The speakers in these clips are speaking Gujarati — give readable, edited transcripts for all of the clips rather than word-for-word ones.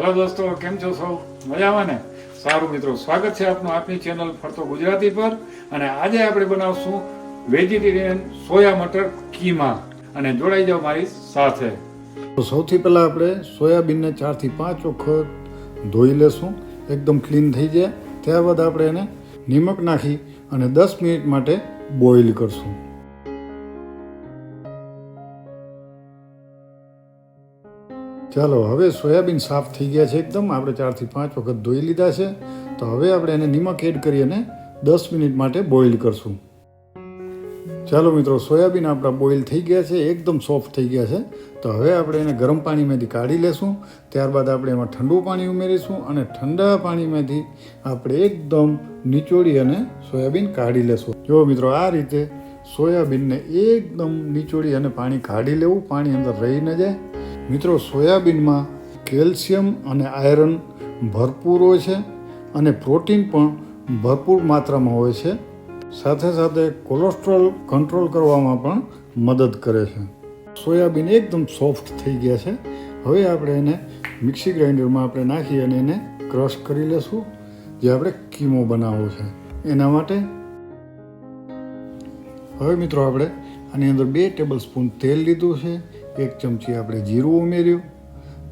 હેલો દોસ્તો, કેમ છો સૌ? મજામાં ને? સારું મિત્રો, સ્વાગત છે આપનું આપની ચેનલ ફરતો ગુજરાતી પર. અને આજે આપણે બનાવશું વેજીટેરિયન સોયા મટર કીમા. અને જોડાઈ જાઓ મારી સાથે. તો સૌથી પહેલાં આપણે સોયાબીનને 4 થી 5 વખત ધોઈ લેશું, એકદમ ક્લીન થઈ જાય. ત્યારબાદ આપણે એને નિમક નાખી અને 10 મિનિટ માટે બોઇલ કરશું. ચાલો, હવે સોયાબીન સાફ થઈ ગયા છે એકદમ. આપણે 4 થી 5 વખત ધોઈ લીધા છે. તો હવે આપણે એને નિમક એડ કરી અને 10 મિનિટ માટે બોઇલ કરશું. ચાલો મિત્રો, સોયાબીન આપણા બોઇલ થઈ ગયા છે, એકદમ સોફ્ટ થઈ ગયા છે. તો હવે આપણે એને ગરમ પાણીમાંથી કાઢી લેશું. ત્યારબાદ આપણે એમાં ઠંડુ પાણી ઉમેરીશું અને ઠંડા પાણીમાંથી આપણે એકદમ નીચોડી અને સોયાબીન કાઢી લેશું. જો મિત્રો, આ રીતે સોયાબીનને એકદમ નીચોડી અને પાણી કાઢી લેવું, પાણી અંદર રહી ન જાય. મિત્રો, સોયાબીનમાં કેલ્શિયમ અને આયરન ભરપૂર હોય છે અને પ્રોટીન પણ ભરપૂર માત્રામાં હોય છે. સાથે સાથે કોલેસ્ટ્રોલ કંટ્રોલ કરવામાં પણ મદદ કરે છે. સોયાબીન એકદમ સોફ્ટ થઈ ગયા છે. હવે આપણે એને મિક્સી ગ્રાઇન્ડરમાં આપણે નાખી અને એને ક્રશ કરી લેશું, જે આપણે કીમો બનાવવો છે એના માટે. હવે મિત્રો, આપણે આની અંદર 2 ટેબલ સ્પૂન તેલ લીધું છે, 1 ચમચી આપણે જીરું ઉમેર્યું.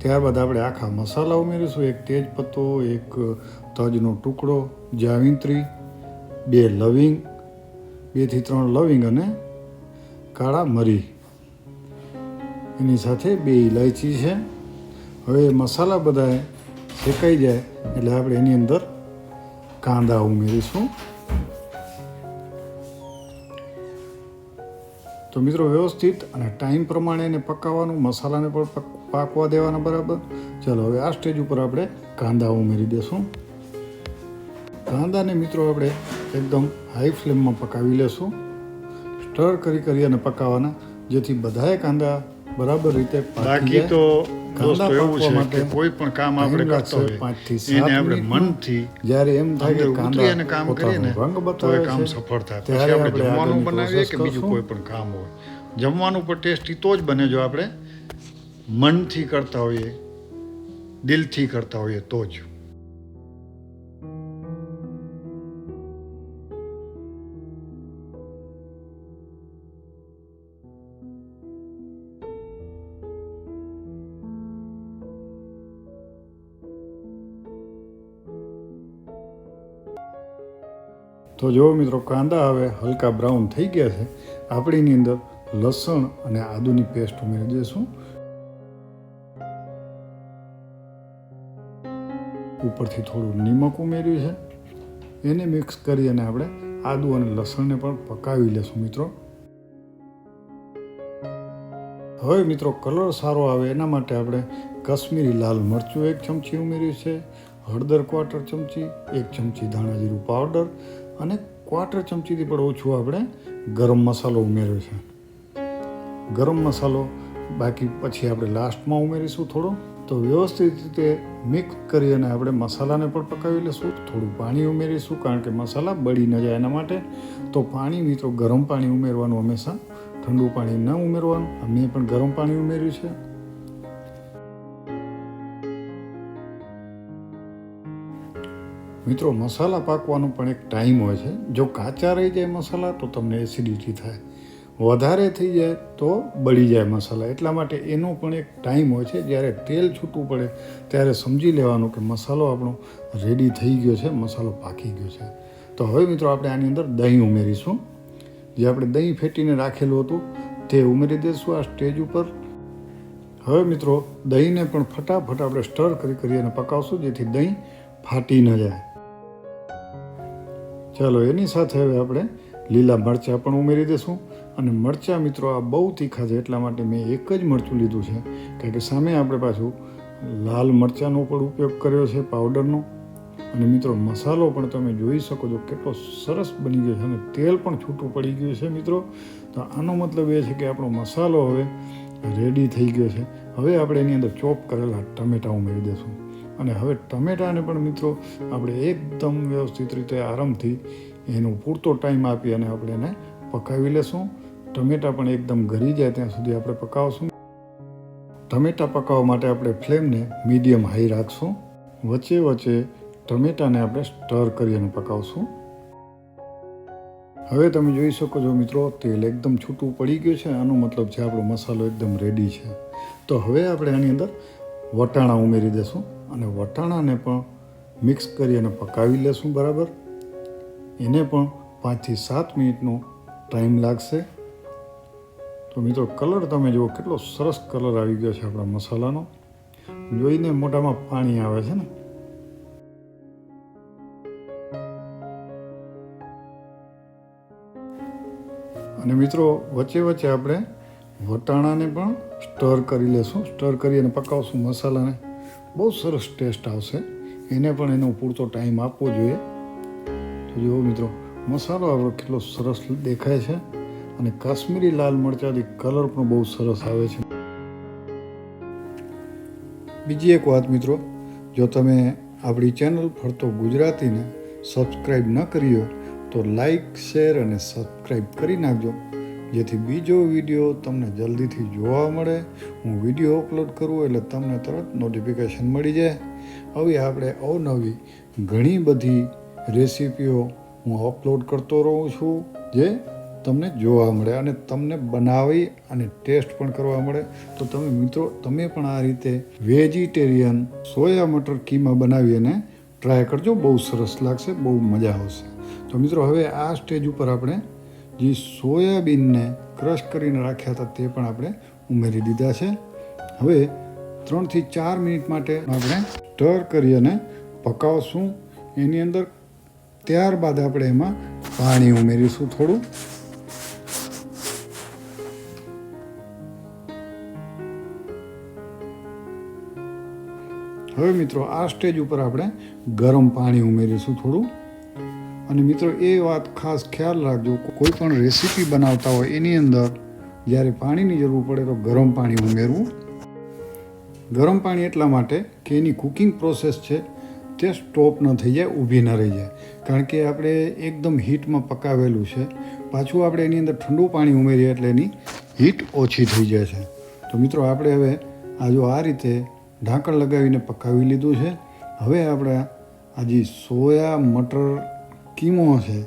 ત્યારબાદ આપણે આખા મસાલા ઉમેરીશું, 1 તેજપત્તો, 1 તજનો ટુકડો, જાવિત્રી, 2 લવિંગ, 2 થી 3 લવિંગ અને કાળા મરી. એની સાથે 2 ઇલાયચી છે. હવે મસાલા બધા શેકાઈ જાય એટલે આપણે એની અંદર કાંદા ઉમેરીશું. તો મિત્રો, વ્યવસ્થિત અને ટાઈમ પ્રમાણે એને પકાવવાનું, મસાલાને પણ પાકવા દેવાના બરાબર. ચાલો, હવે આ સ્ટેજ ઉપર આપણે કાંદા ઉમેરી દઈશું. કાંદાને મિત્રો આપણે એકદમ હાઈ ફ્લેમમાં પકાવી લેશું. સ્ટર કરી અને પકાવવાના, જેથી બધાએ કાંદા બરાબર રીતે પાકી જાય. તો દોસ્તો એવું છે કે કોઈ પણ કામ આપણે કરતા હોય 5 થી 7 એને આપણે મનથી જ્યારે એમ થાય કે કાંદા એને કામ કરીએ ને રંગ તો એ બતાવે કામ છે, સફળ થાય. ત્યારે પછી આપણે આપણે જમવાનું આગળની બનાવીએ કે process બીજું કરશું. કોઈ પણ કામ હોય, જમવાનું પણ ટેસ્ટી તો જ બને જો આપણે મનથી કરતા હોઈએ, દિલથી કરતા હોઈએ તો જ. તો જો મિત્રો, કાંદા હવે હલકા બ્રાઉન થઈ ગયા છે. આપણે એની અંદર લસણ અને આદુની પેસ્ટ ઉમેરી દઈશું. ઉપરથી થોડું નિમક ઉમેર્યું છે. એને મિક્સ કરી અને આપણે આદુ અને લસણને પણ પકાવી લેશું મિત્રો. હવે મિત્રો, કલર સારો આવે એના માટે આપણે કશ્મીરી લાલ મરચું 1 ચમચી ઉમેર્યું છે, હળદર 1/4 ચમચી, 1 ચમચી ધાણા જીરું પાવડર અને 1/4 ચમચીથી પણ ઓછું આપણે ગરમ મસાલો ઉમેર્યો છે. ગરમ મસાલો બાકી પછી આપણે લાસ્ટમાં ઉમેરીશું થોડો. તો વ્યવસ્થિત રીતે મિક્સ કરી અને આપણે મસાલાને પણ પકાવી લઈશું. થોડું પાણી ઉમેરીશું, કારણ કે મસાલા બળી ન જાય એના માટે. તો પાણી મિત્રો, ગરમ પાણી ઉમેરવાનું હંમેશા, ઠંડુ પાણી ન ઉમેરવાનું. મેં પણ ગરમ પાણી ઉમેર્યું છે. મિત્રો, મસાલા પાકવાનો પણ એક ટાઈમ હોય છે. જો કાચા રહી જાય મસાલા તો તમને એસિડિટી થાય, વધારે થઈ જાય તો બળી જાય મસાલા. એટલા માટે એનો પણ એક ટાઈમ હોય છે. જ્યારે તેલ છૂટવું પડે ત્યારે સમજી લેવાનું કે મસાલો આપણો રેડી થઈ ગયો છે, મસાલો પાકી ગયો છે. તો હવે મિત્રો, આપણે આની અંદર દહીં ઉમેરીશું. જે આપણે દહીં ફેટીને રાખેલું હતું તે ઉમેરી દઈશું આ સ્ટેજ ઉપર. હવે મિત્રો, દહીંને પણ ફટાફટ આપણે સ્ટર કરી અને પકાવશું, જેથી દહીં ફાટી ન જાય. ચાલો, એની સાથે હવે આપણે લીલા મરચાં પણ ઉમેરી દઈશું. અને મરચાં મિત્રો, આ બહુ તીખા છે, એટલા માટે મેં 1 જ મરચું લીધું છે, કારણ કે સામે આપણે પાછું લાલ મરચાંનો પણ ઉપયોગ કર્યો છે, પાવડરનો. અને મિત્રો, મસાલો પણ તમે જોઈ શકો છો કેટલો સરસ બની ગયો છે અને તેલ પણ છૂટું પડી ગયું છે મિત્રો. તો આનો મતલબ એ છે કે આપણો મસાલો હવે રેડી થઈ ગયો છે. હવે આપણે એની અંદર ચોપ કરેલા ટમેટાં ઉમેરી દઈશું. અને હવે ટમેટાને પણ મિત્રો, આપણે એકદમ વ્યવસ્થિત રીતે આરામથી એનો પૂરતો ટાઈમ આપી અને આપણે એને પકાવી લેશું. ટમેટાં પણ એકદમ ગળી જાય ત્યાં સુધી આપણે પકાવશું. ટમેટાં પકાવવા માટે આપણે ફ્લેમને મીડિયમ હાઈ રાખશું. વચ્ચે વચ્ચે ટમેટાને આપણે સ્ટર કરી અને પકાવશું. હવે તમે જોઈ શકો છો મિત્રો, તેલ એકદમ છૂટું પડી ગયું છે. આનો મતલબ છે આપણો મસાલો એકદમ રેડી છે. તો હવે આપણે આની અંદર વટાણા ઉમેરી દઈશું અને વટાણાને પણ મિક્સ કરી અને પકાવી લેશું બરાબર. એને પણ 5 થી 7 મિનિટનો ટાઈમ લાગશે. તો મિત્રો કલર તમે જુઓ, કેટલો સરસ કલર આવી ગયો છે આપણા મસાલાનો. જોઈને મોઢામાં પાણી આવે છે ને. અને મિત્રો વચ્ચે વચ્ચે આપણે વટાણાને પણ સ્ટર કરી લેશું. સ્ટર કરી અને પકાવશું મસાલાને. બહુ સરસ ટેસ્ટ આવશે. એને પણ એનો પૂરતો ટાઈમ આપવો જોઈએ. તો જુઓ મિત્રો, મસાલો આપણો કેટલો સરસ દેખાય છે અને કાશ્મીરી લાલ મરચાંથી કલર પણ બહુ સરસ આવે છે. બીજી એક વાત મિત્રો, જો તમે આપણી ચેનલ ફરતો ગુજરાતીને સબસ્ક્રાઈબ ન કરી હોય તો લાઈક, શેર અને સબસ્ક્રાઈબ કરી નાખજો, જેથી બીજો વિડીયો તમને જલ્દીથી જોવા મળે. હું વિડીયો અપલોડ કરું એટલે તમને તરત નોટિફિકેશન મળી જાય. હવે આપણે અવનવી ઘણી બધી રેસીપીઓ હું અપલોડ કરતો રહું છું, જે તમને જોવા મળે અને તમને બનાવી અને ટેસ્ટ પણ કરવા મળે. તો તમે મિત્રો, તમે પણ આ રીતે વેજીટેરિયન સોયા મટર કીમા બનાવી અને ટ્રાય કરજો. બહુ સરસ લાગશે, બહુ મજા આવશે. તો મિત્રો હવે આ સ્ટેજ ઉપર આપણે જે સોયાબીનને ક્રશ કરીને રાખ્યા હતા તે પણ આપણે ઉમેરી દીધા છે. હવે 3 થી 4 મિનિટ માટે આપણે સ્ટર કરી અને પકાવશું એની અંદર. ત્યારબાદ આપણે એમાં પાણી ઉમેરીશું થોડું. હવે મિત્રો આ સ્ટેજ ઉપર આપણે ગરમ પાણી ઉમેરીશું થોડું. અને મિત્રો એ વાત ખાસ ખ્યાલ રાખજો, કોઈ પણ રેસીપી બનાવતા હોય એની અંદર જ્યારે પાણીની જરૂર પડે તો ગરમ પાણી ઉમેરવું. ગરમ પાણી એટલા માટે કે એની કુકિંગ પ્રોસેસ છે તે સ્ટોપ ન થઈ જાય, ઊભી ન રહી જાય. કારણ કે આપણે એકદમ હીટમાં પકાવેલું છે. પાછું આપણે એની અંદર ઠંડુ પાણી ઉમેરીએ એટલે એની હીટ ઓછી થઈ જાય છે. તો મિત્રો આપણે હવે આ રીતે ઢાંકણ લગાવીને પકાવી લીધું છે. હવે આપણે આ જે સોયા મટર કીમો છે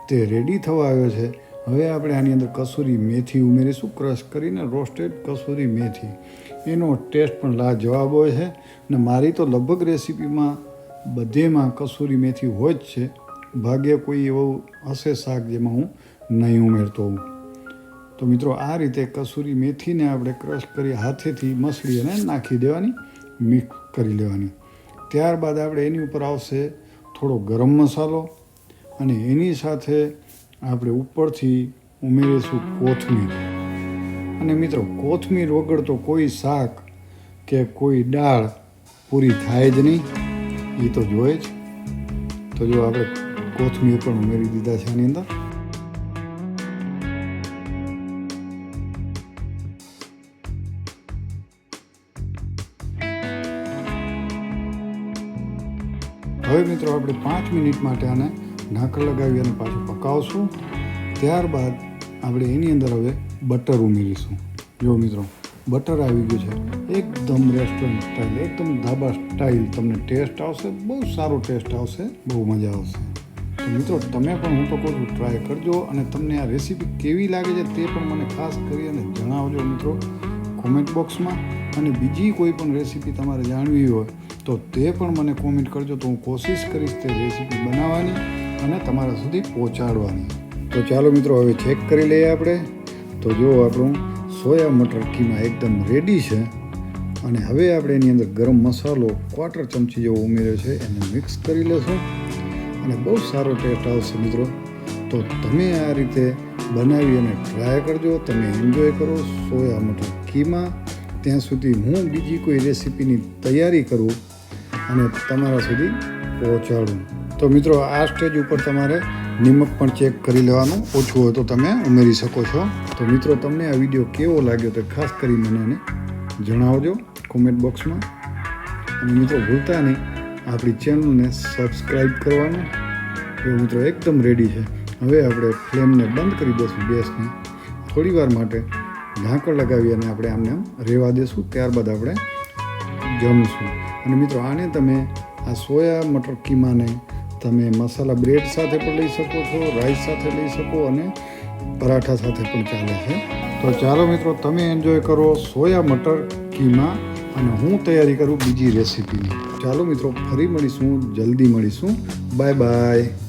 તે રેડી થવા આવ્યો છે. હવે આપણે આની અંદર કસૂરી મેથી ઉમેરીશું, ક્રશ કરીને રોસ્ટેડ કસૂરી મેથી. એનો ટેસ્ટ પણ લાજવાબ હોય છે. અને મારી તો લગભગ રેસીપીમાં બધેમાં કસૂરી મેથી હોય જ છે. ભાગ્ય કોઈ એવું હશે શાક જેમાં હું નહીં ઉમેરતો હોઉં. તો મિત્રો આ રીતે કસૂરી મેથીને આપણે ક્રશ કરી હાથેથી મસળી અને નાખી દેવાની, મિક્સ કરી લેવાની. ત્યારબાદ આપણે એની ઉપર આવશે થોડો ગરમ મસાલો અને એની સાથે આપણે ઉપરથી ઉમેરીશું કોથમીર. અને મિત્રો કોથમીર વગર તો કોઈ શાક કે કોઈ દાળ પૂરી થાય જ નહીં, એ તો જોઈએ જ. તો જો આપણે કોથમીર પણ ઉમેરી દીધા છે આની અંદર. હવે મિત્રો આપણે 5 મિનિટ માટે આને ઢાંકણ લગાવી અને પાછું પકાવશું. ત્યારબાદ આપણે એની અંદર હવે બટર ઉમેરીશું. જો મિત્રો બટર આવી ગયું છે, એકદમ રેસ્ટોરન્ટ સ્ટાઇલ, એકદમ ધાબા સ્ટાઇલ તમને ટેસ્ટ આવશે. બહુ સારો ટેસ્ટ આવશે, બહુ મજા આવશે. તો મિત્રો તમે પણ, હું તો કહું છું, ટ્રાય કરજો. અને તમને આ રેસીપી કેવી લાગે છે તે પણ મને ખાસ કરી અને જણાવજો મિત્રો કોમેન્ટ બોક્સમાં. અને બીજી કોઈ પણ રેસીપી તમારે જાણવી હોય તો તે પણ મને કોમેન્ટ કરજો. તો હું કોશિશ કરીશ તે રેસીપી બનાવવાની અને તમારા સુધી પહોંચાડવાની. તો ચાલો મિત્રો હવે ચેક કરી લઈએ આપણે. તો જો આપણું સોયા મટર કીમા એકદમ રેડી છે. અને હવે આપણે એની અંદર ગરમ મસાલો 1/4 ચમચી જેવો ઉમેર્યો છે, એને મિક્સ કરી લેશું અને બહુ સારો ટેસ્ટ આવશે મિત્રો. તો તમે આ રીતે બનાવી અને ટ્રાય કરજો. તમે એન્જોય કરો સોયા મટર કીમા. ત્યાં સુધી હું બીજી કોઈ રેસીપીની તૈયારી કરું અને તમારા સુધી પહોંચાડું. તો મિત્રો આ સ્ટેજ ઉપર તમારે નિમક પણ ચેક કરી લેવાનું, ઓછું હોય તો તમે ઉમેરી શકો છો. તો મિત્રો તમને આ વિડીયો કેવો લાગ્યો તો ખાસ કરી મને જણાવજો કોમેન્ટ બોક્સમાં. અને મિત્રો ભૂલતા નહીં આપણી ચેનલને સબસ્ક્રાઈબ કરવાનું. તો મિત્રો એકદમ રેડી છે. હવે આપણે ફ્લેમને બંધ કરી દઈશું ગેસને થોડી વાર માટે. ઢાંકણ લગાવી અને આપણે આમને આમ રહેવા દેશું. ત્યારબાદ આપણે જમશું. અને મિત્રો આને તમે આ સોયા મટર કીમાને તમે મસાલા બ્રેડ સાથે પણ લઈ શકો છો, રાઈસ સાથે લઈ શકો અને પરાઠા સાથે પણ ચાલે છે. તો ચાલો મિત્રો, તમે એન્જોય કરો સોયા મટર કીમા અને હું તૈયારી કરું બીજી રેસીપીની. ચાલો મિત્રો, ફરી મળીશું, જલ્દી મળીશું. Bye bye.